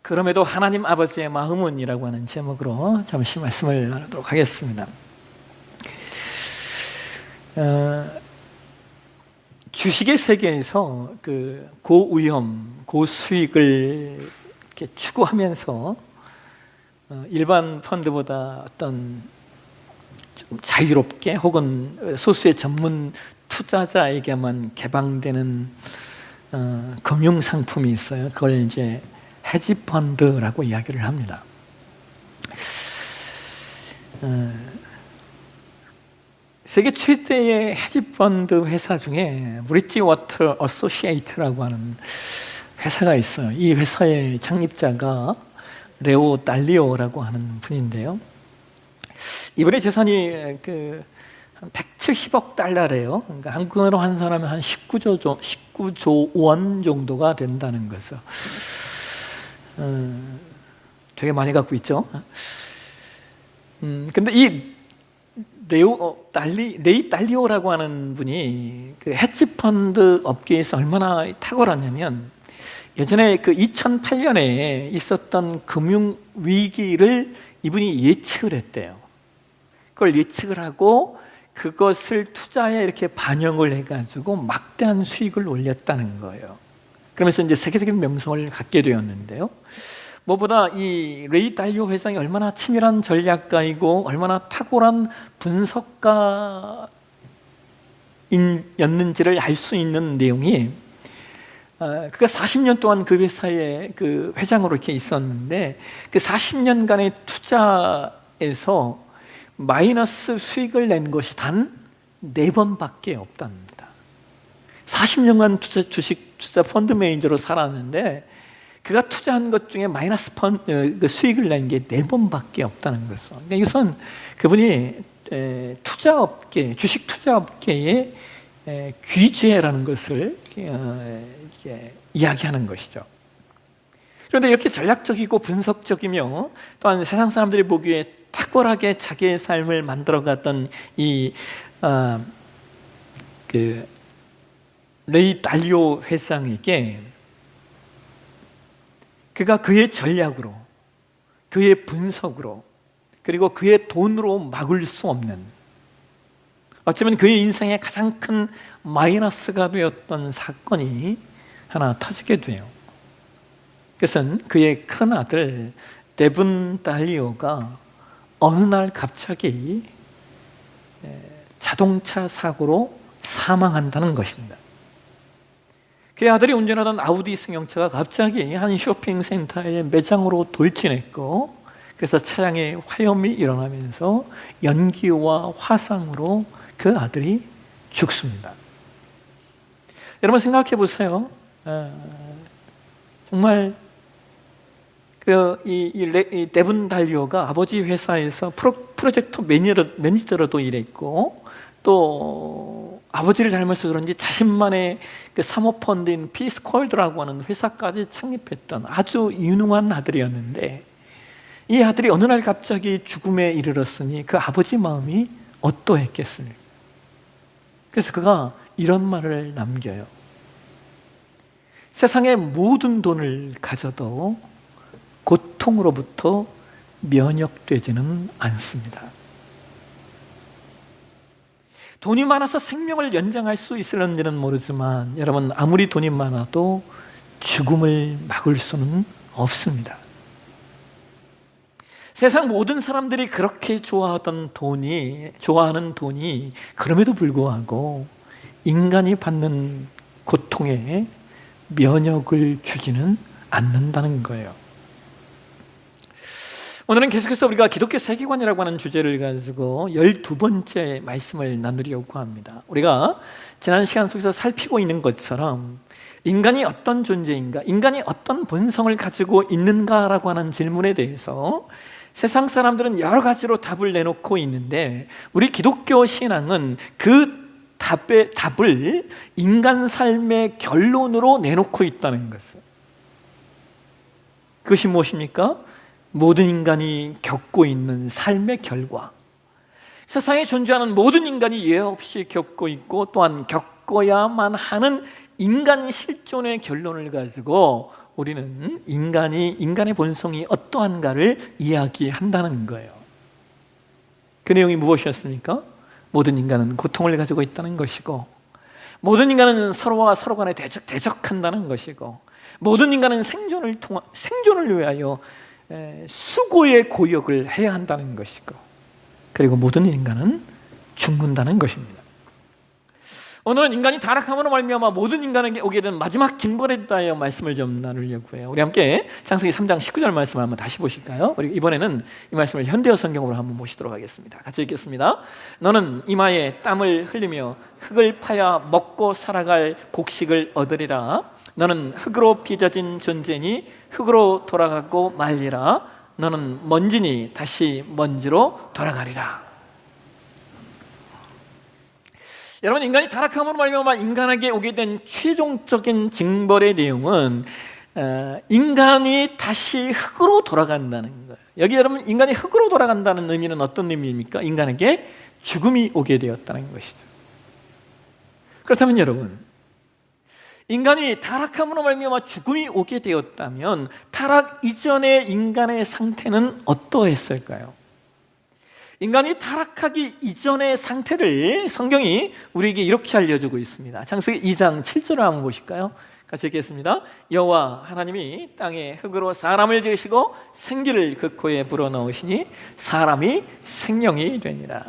그럼에도 하나님 아버지의 마음은 이라고 하는 제목으로 잠시 말씀을 나누도록 하겠습니다. 주식의 세계에서 그 고위험, 고수익을 이렇게 추구하면서 일반 펀드보다 어떤 좀 자유롭게 혹은 소수의 전문 투자자에게만 개방되는 금융 상품이 있어요. 그걸 이제 헤지 펀드라고 이야기를 합니다. 세계 최대의 헤지 펀드 회사 중에 브릿지워터 어소시에이트라고 하는 회사가 있어요. 이 회사의 창립자가 레오 달리오라고 하는 분인데요. 이분의 재산이 한 170억 달러래요. 그러니까 한국으로 환산하면 한 19조 원 정도가 된다는 거죠. 되게 많이 갖고 있죠. 근데 이 레이 달리오라고 하는 분이 그 헤지펀드 업계에서 얼마나 탁월하냐면 예전에 그 2008년에 있었던 금융 위기를 이분이 예측을 했대요. 그걸 예측을 하고 그것을 투자에 이렇게 반영을 해가지고 막대한 수익을 올렸다는 거예요. 그러면서 이제 세계적인 명성을 갖게 되었는데요. 무엇보다 이 레이 달리오 회장이 얼마나 치밀한 전략가이고 얼마나 탁월한 분석가였는지를 알 수 있는 내용이 그가 40년 동안 그 회사의 그 회장으로 이렇게 있었는데 그 40년간의 투자에서 마이너스 수익을 낸 것이 단 4번밖에 없답니다. 40년간 주식 투자 펀드 매니저로 살았는데 그가 투자한 것 중에 마이너스 수익을 낸 게 4번밖에 없다는 거죠. 그러니까 이것은 그분이 주식 투자업계의 귀재라는 것을 이야기하는 것이죠. 그런데 이렇게 전략적이고 분석적이며 또한 세상 사람들이 보기에 탁월하게 자기의 삶을 만들어갔던 이 레이 달리오 회장에게 그가 그의 전략으로, 그의 분석으로, 그리고 그의 돈으로 막을 수 없는, 어쩌면 그의 인생의 가장 큰 마이너스가 되었던 사건이 하나 터지게 돼요. 그것은 그의 큰아들 데븐 달리오가 어느 날 갑자기 자동차 사고로 사망한다는 것입니다. 그의 아들이 운전하던 아우디 승용차가 갑자기 한 쇼핑센터의 매장으로 돌진했고 그래서 차량에 화염이 일어나면서 연기와 화상으로 그 아들이 죽습니다. 여러분 생각해 보세요. 정말 이 데븐 달리오가 아버지 회사에서 프로젝트 매니저로도 일했고 또 아버지를 닮아서 그런지 자신만의 그 사모펀드인 피스콜드라고 하는 회사까지 창립했던 아주 유능한 아들이었는데 이 아들이 어느 날 갑자기 죽음에 이르렀으니 그 아버지 마음이 어떠했겠습니까? 그래서 그가 이런 말을 남겨요. 세상의 모든 돈을 가져도 고통으로부터 면역되지는 않습니다. 돈이 많아서 생명을 연장할 수 있을런지는 모르지만 여러분 아무리 돈이 많아도 죽음을 막을 수는 없습니다. 세상 모든 사람들이 그렇게 좋아하는 돈이 그럼에도 불구하고 인간이 받는 고통에 면역을 주지는 않는다는 거예요. 오늘은 계속해서 우리가 기독교 세계관이라고 하는 주제를 가지고 12번째 말씀을 나누려고 합니다. 우리가 지난 시간 속에서 살피고 있는 것처럼 인간이 어떤 존재인가, 인간이 어떤 본성을 가지고 있는가라고 하는 질문에 대해서 세상 사람들은 여러 가지로 답을 내놓고 있는데 우리 기독교 신앙은 그 답을 인간 삶의 결론으로 내놓고 있다는 것을. 그것이 무엇입니까? 모든 인간이 겪고 있는 삶의 결과, 세상에 존재하는 모든 인간이 예외 없이 겪고 있고 또한 겪어야만 하는 인간 실존의 결론을 가지고 우리는 인간의 본성이 어떠한가를 이야기한다는 거예요. 그 내용이 무엇이었습니까? 모든 인간은 고통을 가지고 있다는 것이고, 모든 인간은 서로와 서로 간에 대적한다는 것이고, 모든 인간은 생존을 위하여 수고의 고역을 해야 한다는 것이고, 그리고 모든 인간은 죽는다는 것입니다. 오늘은 인간이 타락함으로 말미암아 모든 인간에게 오게 된 마지막 징벌에 대하여 말씀을 좀 나누려고 해요. 우리 함께 창세기 3장 19절 말씀을 한번 다시 보실까요? 우리 이번에는 이 말씀을 현대어 성경으로 한번 보시도록 하겠습니다. 같이 읽겠습니다. 너는 이마에 땀을 흘리며 흙을 파야 먹고 살아갈 곡식을 얻으리라. 너는 흙으로 빚어진 존재니 흙으로 돌아가고 말리라. 너는 먼지니 다시 먼지로 돌아가리라. 여러분, 인간이 타락함으로 말미암아 인간에게 오게 된 최종적인 징벌의 내용은 인간이 다시 흙으로 돌아간다는 거예요. 여기 여러분, 인간이 흙으로 돌아간다는 의미는 어떤 의미입니까? 인간에게 죽음이 오게 되었다는 것이죠. 그렇다면 여러분, 인간이 타락함으로 말미암아 죽음이 오게 되었다면 타락 이전의 인간의 상태는 어떠했을까요? 인간이 타락하기 이전의 상태를 성경이 우리에게 이렇게 알려주고 있습니다. 창세기 2장 7절을 한번 보실까요? 같이 읽겠습니다. 여호와 하나님이 땅에 흙으로 사람을 지으시고 생기를 그 코에 불어넣으시니 사람이 생명이 되니라.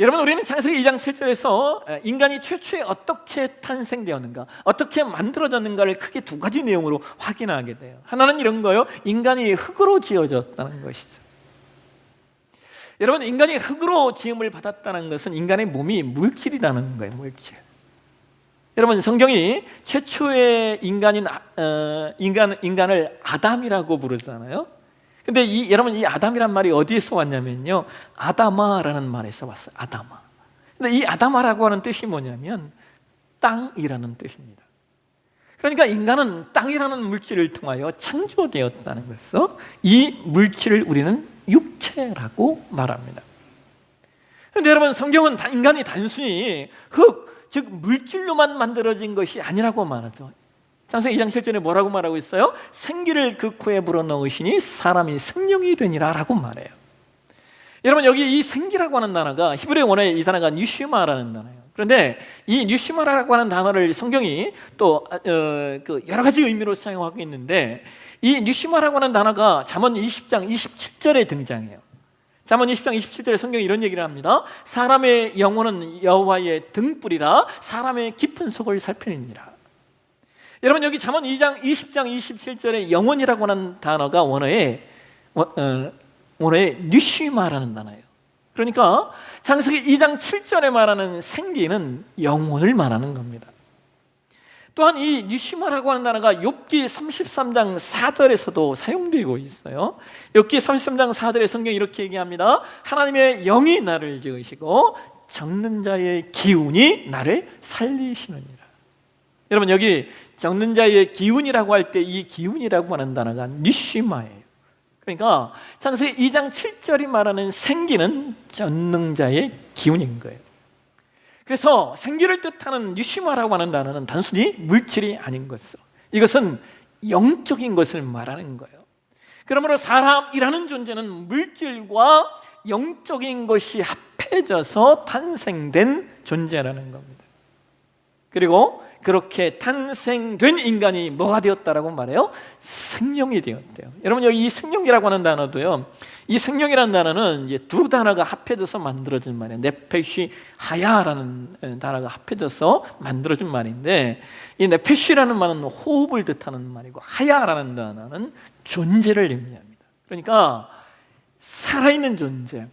여러분, 우리는 창세기 2장 7절에서 인간이 최초에 어떻게 탄생되었는가, 어떻게 만들어졌는가를 크게 두 가지 내용으로 확인하게 돼요. 하나는 이런 거예요. 인간이 흙으로 지어졌다는 것이죠. 여러분, 인간이 흙으로 지음을 받았다는 것은 인간의 몸이 물질이라는 거예요. 물질. 여러분, 성경이 최초의 인간을 아담이라고 부르잖아요. 근데 여러분, 이 아담이란 말이 어디에서 왔냐면요, 아다마라는 말에서 왔어요. 아다마. 근데 이 아다마라고 하는 뜻이 뭐냐면 땅이라는 뜻입니다. 그러니까 인간은 땅이라는 물질을 통하여 창조되었다는 것에서 이 물질을 우리는 육체라고 말합니다. 그런데 여러분, 성경은 인간이 단순히 흙, 즉 물질로만 만들어진 것이 아니라고 말하죠. 창세기 2장 7절에 뭐라고 말하고 있어요? 생기를 그 코에 불어넣으시니 사람이 생명이 되니라 라고 말해요. 여러분, 여기 이 생기라고 하는 단어가 히브리 원어의 이 단어가 뉴시마라는 단어예요. 그런데 이 뉴시마라고 하는 단어를 성경이 또 여러 가지 의미로 사용하고 있는데, 이 뉴시마라고 하는 단어가 잠언 20장 27절에 등장해요. 잠언 20장 27절에 성경이 이런 얘기를 합니다. 사람의 영혼은 여호와의 등불이라 사람의 깊은 속을 살피느니라. 여러분, 여기 잠언 2장 20장 27절에 영혼이라고 하는 단어가 원어의 뉴시마라는 단어예요. 그러니까 창세기 2장 7절에 말하는 생기는 영혼을 말하는 겁니다. 또한 이 뉴시마라고 하는 단어가 욥기 33장 4절에서도 사용되고 있어요. 욥기 33장 4절에 성경이 이렇게 얘기합니다. 하나님의 영이 나를 지으시고 적는 자의 기운이 나를 살리시느니라. 여러분, 여기 적는 자의 기운이라고 할 때 이 기운이라고 하는 단어가 뉴시마예요. 그러니까 창세기 2장 7절이 말하는 생기는 전능자의 기운인 거예요. 그래서 생기를 뜻하는 뉴시마라고 하는 단어는 단순히 물질이 아닌 것이죠. 이것은 영적인 것을 말하는 거예요. 그러므로 사람이라는 존재는 물질과 영적인 것이 합해져서 탄생된 존재라는 겁니다. 그리고 그렇게 탄생된 인간이 뭐가 되었다라고 말해요? 생명이 되었대요. 여러분, 여기 이 생명이라고 하는 단어도요, 이 생명이라는 단어는 이제 두 단어가 합해져서 만들어진 말이에요. 네페시 하야라는 단어가 합해져서 만들어진 말인데, 이 네페시라는 말은 호흡을 뜻하는 말이고 하야라는 단어는 존재를 의미합니다. 그러니까 살아있는 존재,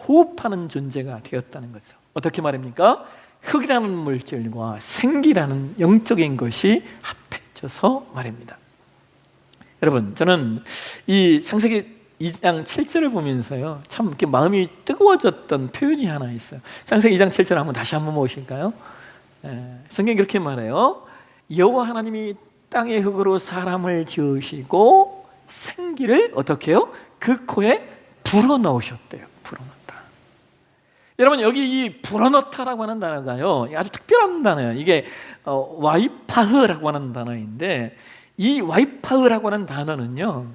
호흡하는 존재가 되었다는 거죠. 어떻게 말입니까? 흙이라는 물질과 생기라는 영적인 것이 합해져서 말입니다. 여러분, 저는 이 창세기 2장 7절을 보면서요, 참 이렇게 마음이 뜨거워졌던 표현이 하나 있어요. 창세기 2장 7절 한번 다시 한번 보실까요? 성경이 그렇게 말해요. 여호와 하나님이 땅의 흙으로 사람을 지으시고 생기를 어떻게 해요? 그 코에 불어넣으셨대요. 불어넣었다. 여러분, 여기 이 불어넣다라고 하는 단어가요, 아주 특별한 단어예요. 이게 와이파흐라고 하는 단어인데, 이 와이파흐라고 하는 단어는요,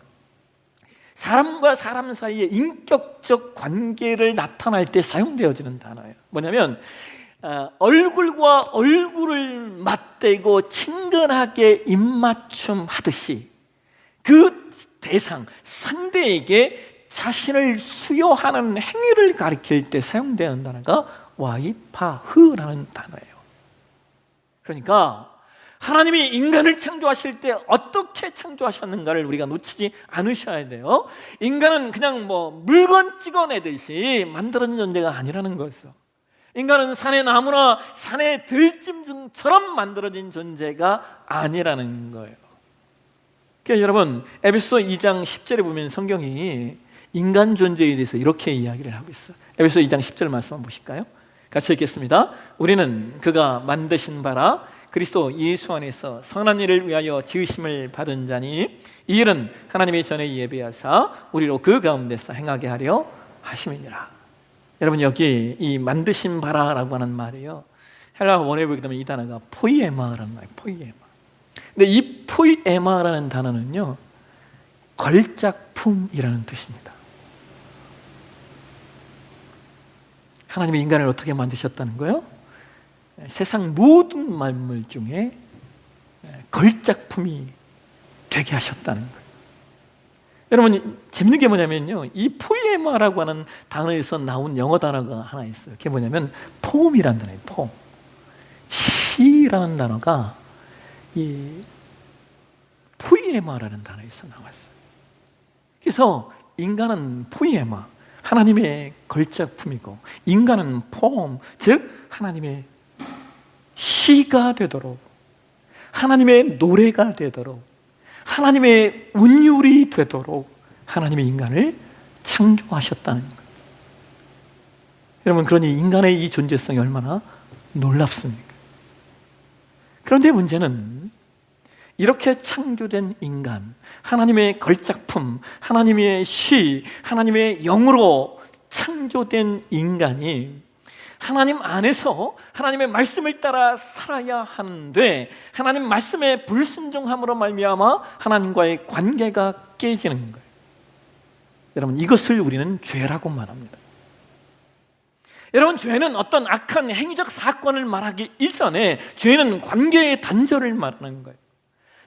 사람과 사람 사이의 인격적 관계를 나타낼 때 사용되어지는 단어예요. 뭐냐면 얼굴과 얼굴을 맞대고 친근하게 입맞춤 하듯이 그 대상, 상대에게 자신을 수여하는 행위를 가리킬 때 사용되는 단어가 와이파흐라는 단어예요. 그러니까 하나님이 인간을 창조하실 때 어떻게 창조하셨는가를 우리가 놓치지 않으셔야 돼요. 인간은 그냥 물건 찍어내듯이 만들어진 존재가 아니라는 거죠. 인간은 산의 나무나 산의 들짐승처럼 만들어진 존재가 아니라는 거예요. 그러니까 여러분, 에베소 2장 10절에 보면 성경이 인간 존재에 대해서 이렇게 이야기를 하고 있어요. 에베소 2장 10절 말씀 한번 보실까요? 같이 읽겠습니다. 우리는 그가 만드신 바라 그리스도 예수 안에서 선한 일을 위하여 지으심을 받은 자니 이 일은 하나님이 전에 예비하사 우리로 그 가운데서 행하게 하려 하심이니라. 여러분, 여기 이 만드신 바라라고 하는 말이요, 헬라어 원어에 보게 되면 이 단어가 포이에마라는 말이에요. 포이에마. 근데 이 포이에마라는 단어는요, 걸작품이라는 뜻입니다. 하나님이 인간을 어떻게 만드셨다는 거예요? 세상 모든 만물 중에 걸작품이 되게 하셨다는 거예요. 여러분, 재밌는 게 뭐냐면요, 이 포이에마라고 하는 단어에서 나온 영어 단어가 하나 있어요. 그게 뭐냐면 폼이라는 단어예요. 폼. 시라는 단어가 이 포이에마라는 단어에서 나왔어요. 그래서 인간은 포이에마, 하나님의 걸작품이고, 인간은 폼, 즉 하나님의 시가 되도록, 하나님의 노래가 되도록, 하나님의 운율이 되도록 하나님의 인간을 창조하셨다는 거예요. 여러분, 그러니 인간의 이 존재성이 얼마나 놀랍습니까? 그런데 문제는 이렇게 창조된 인간, 하나님의 걸작품, 하나님의 시, 하나님의 영으로 창조된 인간이 하나님 안에서 하나님의 말씀을 따라 살아야 하는데, 하나님 말씀에 불순종함으로 말미암아 하나님과의 관계가 깨지는 거예요. 여러분, 이것을 우리는 죄라고 말합니다. 여러분, 죄는 어떤 악한 행위적 사건을 말하기 이전에 죄는 관계의 단절을 말하는 거예요.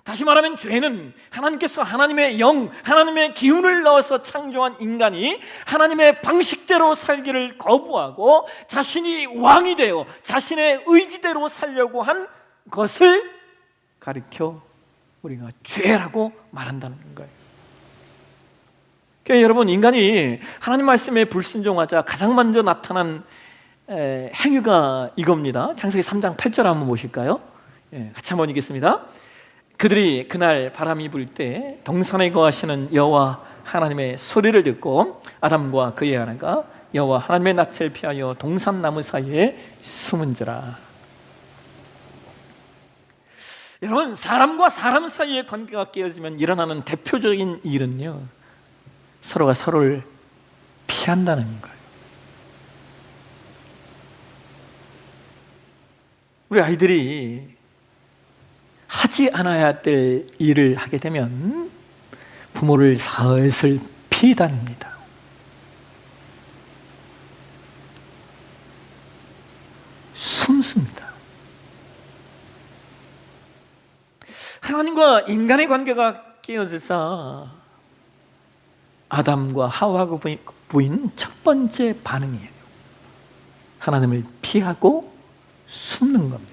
다시 말하면 죄는 하나님께서 하나님의 영, 하나님의 기운을 넣어서 창조한 인간이 하나님의 방식대로 살기를 거부하고 자신이 왕이 되어 자신의 의지대로 살려고 한 것을 가리켜 우리가 죄라고 말한다는 거예요. 그러니까 여러분, 인간이 하나님 말씀에 불순종하자 가장 먼저 나타난 행위가 이겁니다. 창세기 3장 8절 한번 보실까요? 같이 한번 읽겠습니다. 그들이 그날 바람이 불 때 동산에 거하시는 여호와 하나님의 소리를 듣고 아담과 그의 아내가 여호와 하나님의 낯을 피하여 동산 나무 사이에 숨은지라. 여러분, 사람과 사람 사이의 관계가 깨어지면 일어나는 대표적인 일은요, 서로가 서로를 피한다는 거예요. 우리 아이들이 하지 않아야 될 일을 하게 되면 부모를 슬슬 피해다닙니다. 숨습니다. 하나님과 인간의 관계가 깨어져서 아담과 하와가 보인 첫 번째 반응이에요. 하나님을 피하고 숨는 겁니다.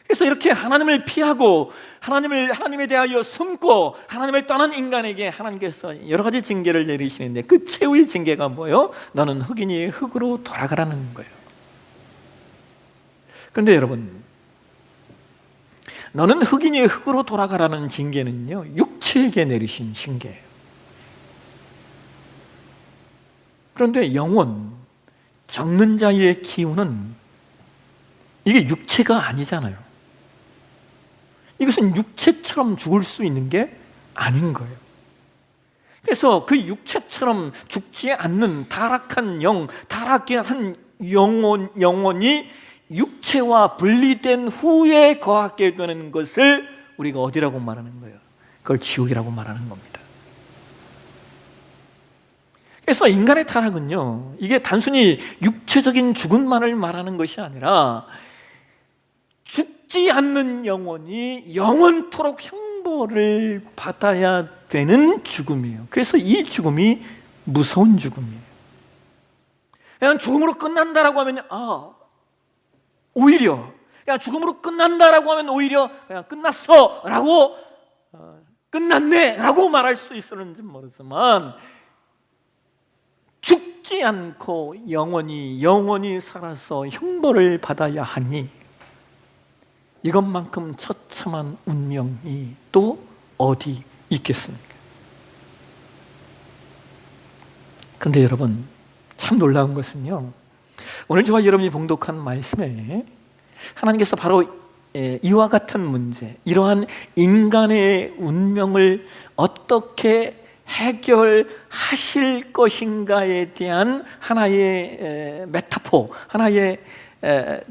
그래서 이렇게 하나님을 피하고 하나님에 대하여 숨고 하나님을 떠난 인간에게 하나님께서 여러 가지 징계를 내리시는데, 그 최후의 징계가 뭐예요? 너는 흙이니 흙으로 돌아가라는 거예요. 그런데 여러분, 너는 흙이니 흙으로 돌아가라는 징계는요, 육체에게 내리신 징계예요. 그런데 영혼, 적는 자의 기운은 이게 육체가 아니잖아요. 이것은 육체처럼 죽을 수 있는 게 아닌 거예요. 그래서 그 육체처럼 죽지 않는 타락한 영, 타락한 영혼이 육체와 분리된 후에 거하게 되는 것을 우리가 어디라고 말하는 거예요? 그걸 지옥이라고 말하는 겁니다. 그래서 인간의 타락은요, 이게 단순히 육체적인 죽음만을 말하는 것이 아니라 죽지 않는 영혼이 영원토록 형벌을 받아야 되는 죽음이에요. 그래서 이 죽음이 무서운 죽음이에요. 그냥 죽음으로 끝난다라고 하면 오히려 그냥 죽음으로 끝난다라고 하면 오히려 그냥 끝났어라고 끝났네라고 말할 수 있었는지 모르지만 죽지 않고 영원히 살아서 형벌을 받아야 하니 이것만큼 처참한 운명이 또 어디 있겠습니까? 그런데 여러분, 참 놀라운 것은요, 오늘 저와 여러분이 봉독한 말씀에 하나님께서 바로 이와 같은 문제, 이러한 인간의 운명을 어떻게 해결하실 것인가에 대한 하나의 메타포, 하나의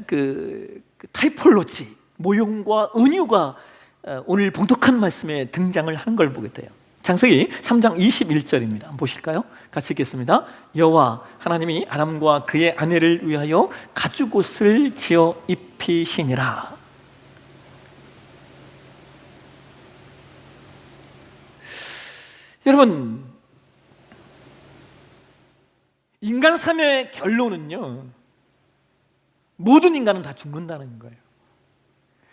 그 타이폴로지, 모형과 은유가 오늘 봉독한 말씀에 등장을 하는 걸 보게 돼요. 창세기 3장 21절입니다. 한번 보실까요? 같이 읽겠습니다. 여호와 하나님이 아담과 그의 아내를 위하여 가죽옷을 지어 입히시니라. 여러분, 인간 삶의 결론은요, 모든 인간은 다 죽는다는 거예요.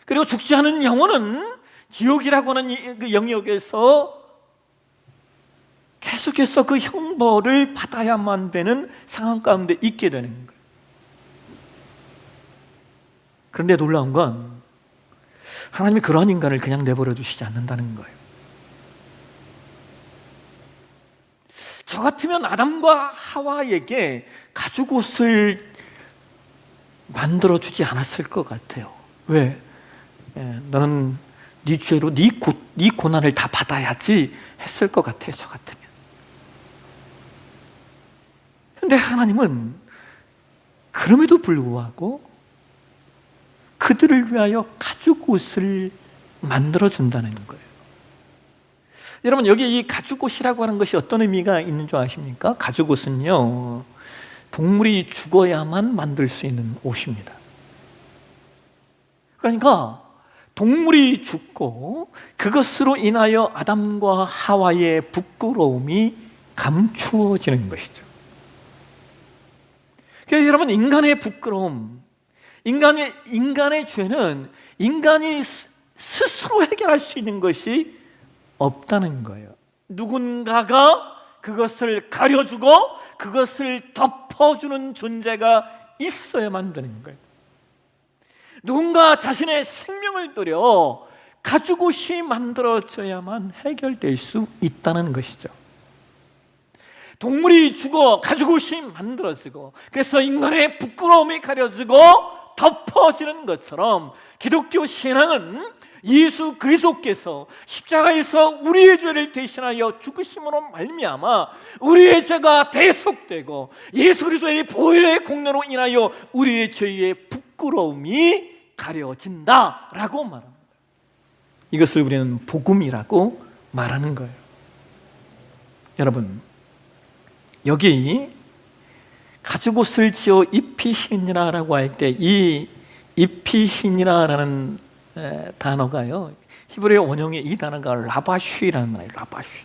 그리고 죽지 않은 영혼은 지옥이라고 하는 그 영역에서 계속해서 그 형벌을 받아야만 되는 상황 가운데 있게 되는 거예요. 그런데 놀라운 건 하나님이 그러한 인간을 그냥 내버려 두시지 않는다는 거예요. 저 같으면 아담과 하와에게 가죽옷을 만들어주지 않았을 것 같아요. 왜? 너는 네 죄로 네 고난을 다 받아야지 했을 것 같아요. 저 같으면. 그런데 하나님은 그럼에도 불구하고 그들을 위하여 가죽옷을 만들어준다는 거예요. 여러분, 여기 이 가죽옷이라고 하는 것이 어떤 의미가 있는 줄 아십니까? 가죽옷은요, 동물이 죽어야만 만들 수 있는 옷입니다. 그러니까 동물이 죽고 그것으로 인하여 아담과 하와의 부끄러움이 감추어지는 것이죠. 그래서 여러분, 인간의 부끄러움, 인간의 죄는 인간이 스스로 해결할 수 있는 것이 없다는 거예요. 누군가가 그것을 가려주고 그것을 덮어주는 존재가 있어야만 되는 거예요. 누군가 자신의 생명을 들여 가죽옷이 만들어져야만 해결될 수 있다는 것이죠. 동물이 죽어 가죽옷이 만들어지고 그래서 인간의 부끄러움이 가려지고 덮어지는 것처럼 기독교 신앙은 예수 그리스도께서 십자가에서 우리의 죄를 대신하여 죽으심으로 말미암아 우리의 죄가 대속되고 예수 그리스도의 보혈의 공로로 인하여 우리의 죄의 부끄러움이 가려진다라고 말합니다. 이것을 우리는 복음이라고 말하는 거예요. 여러분, 여기 가죽옷을 지어 입히시니라라고 할 때 이 입히시니라라는 단어가요, 히브리어 원형의 이 단어가 라바쉬라는 말이에요. 라바쉬.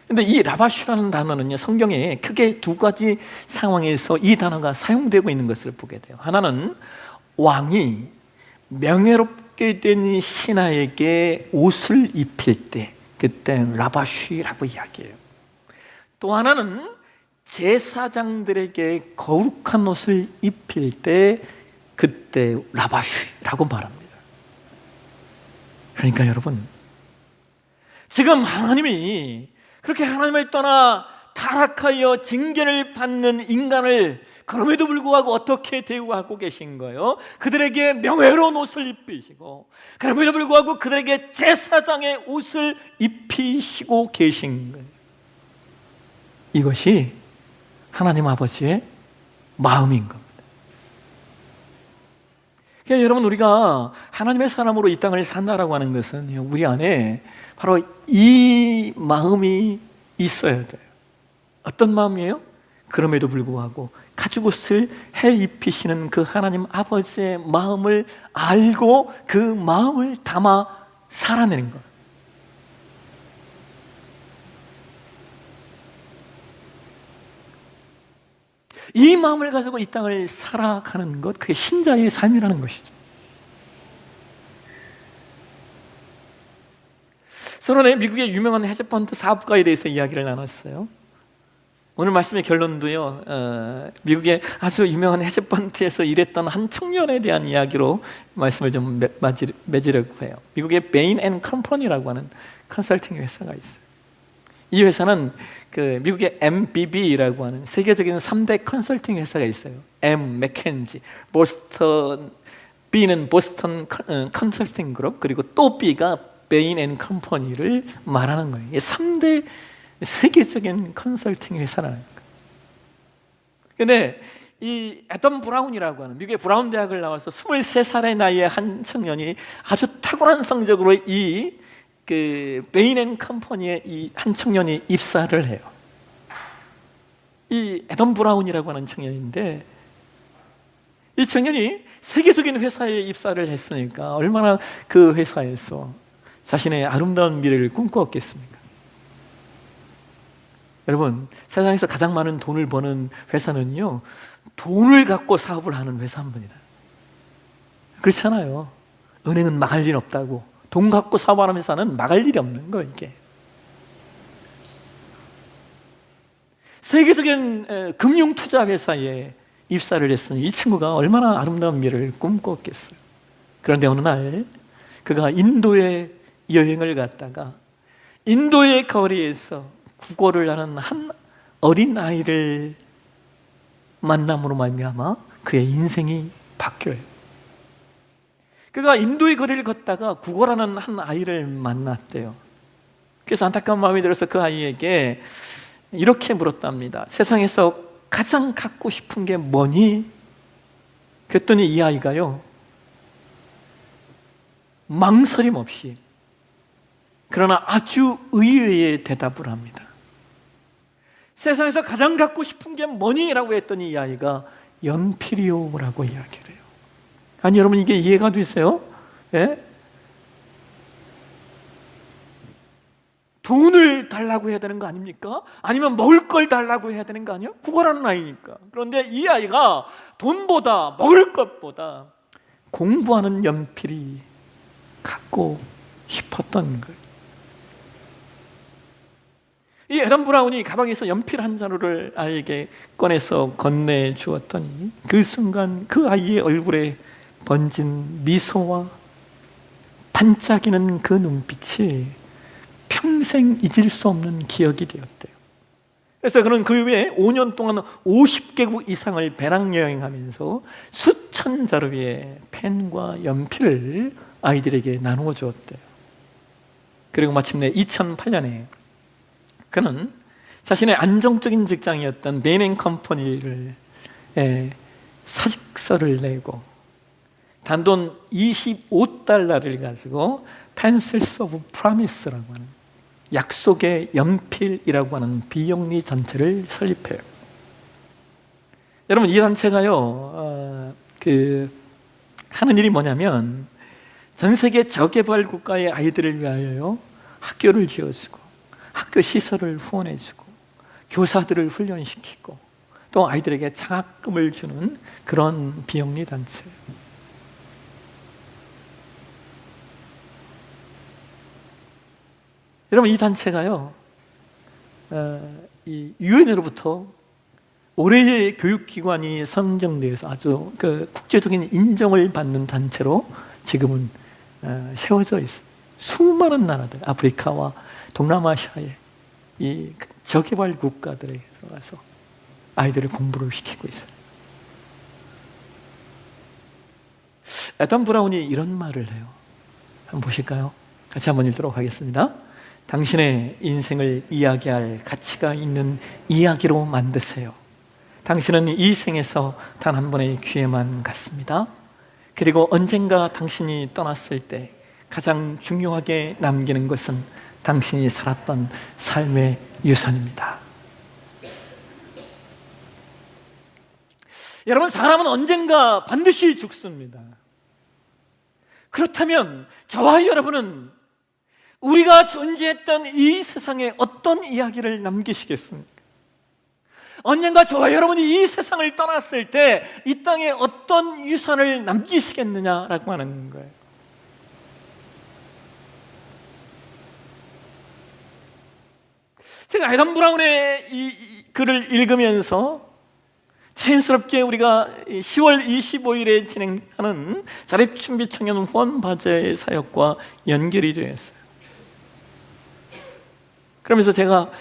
근데 이 라바쉬라는 단어는요, 성경에 크게 두 가지 상황에서 이 단어가 사용되고 있는 것을 보게 돼요. 하나는 왕이 명예롭게 된 신하에게 옷을 입힐 때, 그때 라바쉬라고 이야기해요. 또 하나는 제사장들에게 거룩한 옷을 입힐 때, 그때 라바쉬라고 말합니다. 그러니까 여러분, 지금 하나님이 그렇게 하나님을 떠나 타락하여 징계를 받는 인간을 그럼에도 불구하고 어떻게 대우하고 계신 거예요? 그들에게 명예로운 옷을 입히시고 그럼에도 불구하고 그들에게 제사장의 옷을 입히시고 계신 거예요. 이것이 하나님 아버지의 마음인 겁니다. 그러니까 여러분, 우리가 하나님의 사람으로 이 땅을 산다라고 하는 것은 우리 안에 바로 이 마음이 있어야 돼요. 어떤 마음이에요? 그럼에도 불구하고 가죽옷을 해 입히시는 그 하나님 아버지의 마음을 알고 그 마음을 담아 살아내는 것. 이 마음을 가지고 이 땅을 살아가는 것, 그게 신자의 삶이라는 것이죠. 서론에 미국의 유명한 헤지펀드 사업가에 대해서 이야기를 나눴어요. 오늘 말씀의 결론도요, 미국의 아주 유명한 헤지펀드에서 일했던 한 청년에 대한 이야기로 말씀을 좀 맺으려고 해요. 미국의 베인 앤 컴퍼니라고 하는 컨설팅 회사가 있어요. 이 회사는 그 미국의 MBB라고 하는 세계적인 3대 컨설팅 회사가 있어요. M, 맥켄지, 보스턴, B는 보스턴 컨설팅 그룹, 그리고 또 B가 베인 앤 컴퍼니를 말하는 거예요. 이게 3대 세계적인 컨설팅 회사라는 거예요. 근데 이 애덤 브라운이라고 하는 미국의 브라운 대학을 나와서 23살의 나이에 한 청년이 아주 탁월한 성적으로 그 베인 앤 컴퍼니에 이 한 청년이 입사를 해요. 이 애덤 브라운이라고 하는 청년인데, 이 청년이 세계적인 회사에 입사를 했으니까 얼마나 그 회사에서 자신의 아름다운 미래를 꿈꾸었겠습니까? 여러분, 세상에서 가장 많은 돈을 버는 회사는요, 돈을 갖고 사업을 하는 회사입니다. 그렇잖아요. 은행은 망할 일 없다고. 돈 갖고 사업하는 회사는 망할 일이 없는 거예요, 이게. 세계적인 금융 투자 회사에 입사를 했으니 이 친구가 얼마나 아름다운 미래를 꿈꿨겠어요. 그런데 어느 날 그가 인도에 여행을 갔다가 인도의 거리에서 국어를 하는 한 어린 아이를 만남으로 말미암아 그의 인생이 바뀌어요. 그가 인도의 거리를 걷다가 국어라는 한 아이를 만났대요. 그래서 안타까운 마음이 들어서 그 아이에게 이렇게 물었답니다. 세상에서 가장 갖고 싶은 게 뭐니? 그랬더니 이 아이가요, 망설임 없이 그러나 아주 의외의 대답을 합니다. 세상에서 가장 갖고 싶은 게 뭐니? 라고 했더니 이 아이가 연필이요 라고 이야기를 해요. 아니 여러분, 이게 이해가 되세요? 예? 돈을 달라고 해야 되는 거 아닙니까? 아니면 먹을 걸 달라고 해야 되는 거 아니에요? 국어라는 아이니까. 그런데 이 아이가 돈보다 먹을 것보다 공부하는 연필이 갖고 싶었던 거예요. 이 애덤 브라운이 가방에서 연필 한 자루를 아이에게 꺼내서 건네주었더니 그 순간 그 아이의 얼굴에 번진 미소와 반짝이는 그 눈빛이 평생 잊을 수 없는 기억이 되었대요. 그래서 그는 그 후에 5년 동안 50개국 이상을 배낭여행하면서 수천 자루의 펜과 연필을 아이들에게 나누어 주었대요. 그리고 마침내 2008년에 그는 자신의 안정적인 직장이었던 베인 앤 컴퍼니를 사직서를 내고 단돈 $25를 가지고 Pencils of Promise라고 하는 약속의 연필이라고 하는 비영리 단체를 설립해요. 여러분, 이 단체가요, 하는 일이 뭐냐면 전 세계 저개발 국가의 아이들을 위하여 학교를 지어주고 학교 시설을 후원해주고 교사들을 훈련시키고 또 아이들에게 장학금을 주는 그런 비영리 단체예요. 여러분, 이 단체가요, 이 유엔으로부터 올해의 교육기관이 선정돼서 아주 국제적인 인정을 받는 단체로 지금은 세워져 있습니다. 수많은 나라들, 아프리카와 동남아시아의 이 저개발 국가들에 들어가서 아이들을 공부를 시키고 있어요. 애덤 브라운이 이런 말을 해요. 한번 보실까요? 같이 한번 읽도록 하겠습니다. 당신의 인생을 이야기할 가치가 있는 이야기로 만드세요. 당신은 이 생에서 단 한 번의 기회만 갖습니다. 그리고 언젠가 당신이 떠났을 때 가장 중요하게 남기는 것은 당신이 살았던 삶의 유산입니다. 여러분, 사람은 언젠가 반드시 죽습니다. 그렇다면 저와 여러분은 우리가 존재했던 이 세상에 어떤 이야기를 남기시겠습니까? 언젠가 저와 여러분이 이 세상을 떠났을 때 이 땅에 어떤 유산을 남기시겠느냐라고 하는 거예요. 제가 에단 브라운의 이 글을 읽으면서 자연스럽게 우리가 10월 25일에 진행하는 자립준비 청년 후원 바제 사역과 연결이 되었어요. 그러면서 제가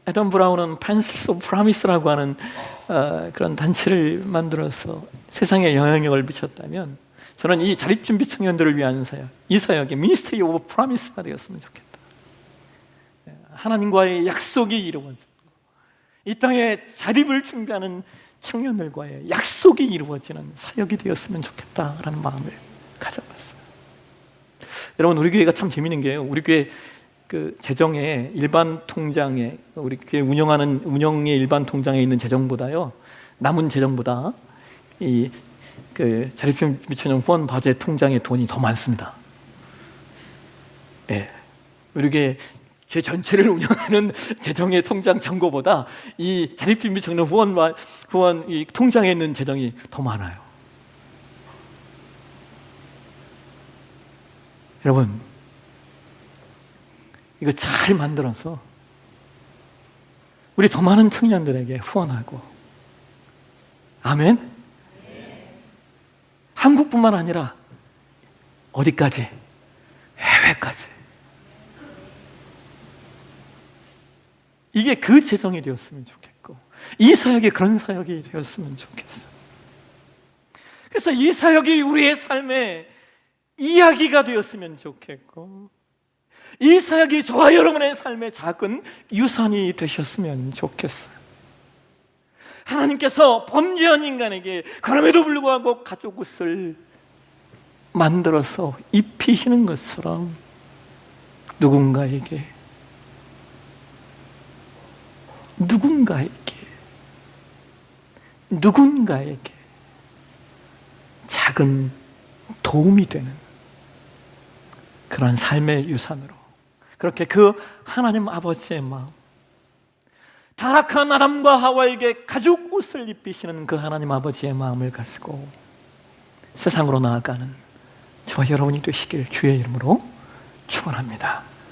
에단 브라운은 Pencils of Promise라고 하는 그런 단체를 만들어서 세상에 영향력을 미쳤다면, 저는 이 자립준비 청년들을 위한 사역, 이 사역이 Ministry of Promise가 되었으면 좋겠다. 하나님과의 약속이 이루어져 이 땅에 자립을 준비하는 청년들과의 약속이 이루어지는 사역이 되었으면 좋겠다라는 마음을 가져봤어요. 여러분, 우리 교회가 참 재미있는 게요, 우리 교회 그 재정에 일반 통장에, 우리 교회 운영하는 운영의 일반 통장에 있는 재정보다요, 남은 재정보다 이 그 자립준비 청년 후원 바제 통장에 돈이 더 많습니다. 예, 우리 교회 제 전체를 운영하는 재정의 통장 잔고보다 이 자립준비 청년 후원 이 통장에 있는 재정이 더 많아요. 여러분, 이거 잘 만들어서 우리 더 많은 청년들에게 후원하고, 아멘? 한국뿐만 아니라 어디까지? 해외까지. 이게 그 재정이 되었으면 좋겠고, 이 사역이 그런 사역이 되었으면 좋겠어요. 그래서 이 사역이 우리의 삶의 이야기가 되었으면 좋겠고, 이 사역이 저와 여러분의 삶의 작은 유산이 되셨으면 좋겠어요. 하나님께서 범죄한 인간에게 그럼에도 불구하고 가죽 옷을 만들어서 입히시는 것처럼 누군가에게 작은 도움이 되는 그런 삶의 유산으로, 그렇게 그 하나님 아버지의 마음, 타락한 아담과 하와에게 가죽 옷을 입히시는 그 하나님 아버지의 마음을 가지고 세상으로 나아가는 저와 여러분이 되시길 주의 이름으로 축원합니다.